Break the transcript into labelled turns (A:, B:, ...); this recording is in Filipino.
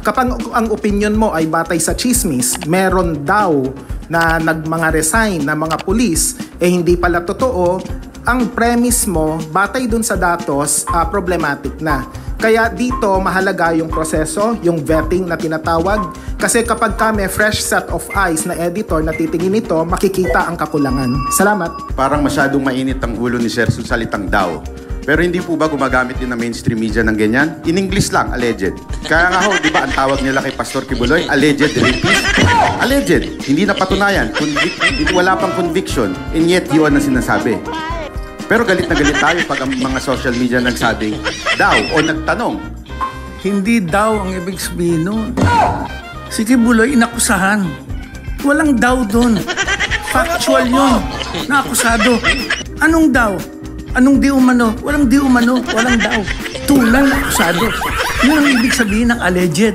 A: Kapag ang opinion mo ay batay sa chismis, meron daw na mga resign na mga pulis, hindi pala totoo, ang premise mo, batay dun sa datos, problematic na. Kaya dito, mahalaga yung proseso, yung vetting na tinatawag. Kasi kapag may fresh set of eyes na editor na titingin nito, makikita ang kakulangan. Salamat.
B: Parang masyadong mainit ang ulo ni Sir sa salitang daw. Pero hindi po ba gumagamit din ng mainstream media ng ganyan? In English lang, alleged. Kaya nga ho, di ba ang tawag nila kay Pastor Kibuloy? Alleged rapist? Alleged. Hindi na patunayan. Wala pang conviction. And yet, yun ang sinasabi. Pero galit na galit tayo pag ang mga social media nagsabing daw o nagtanong.
C: Hindi daw ang ibig sabihin nun. Si Kibuloy inakusahan. Walang daw doon. Factual yun. Naakusado. Anong daw? Anong di umano? Walang di umano. Walang daw. Tulang akusado. Yun ang ibig sabihin ng alleged.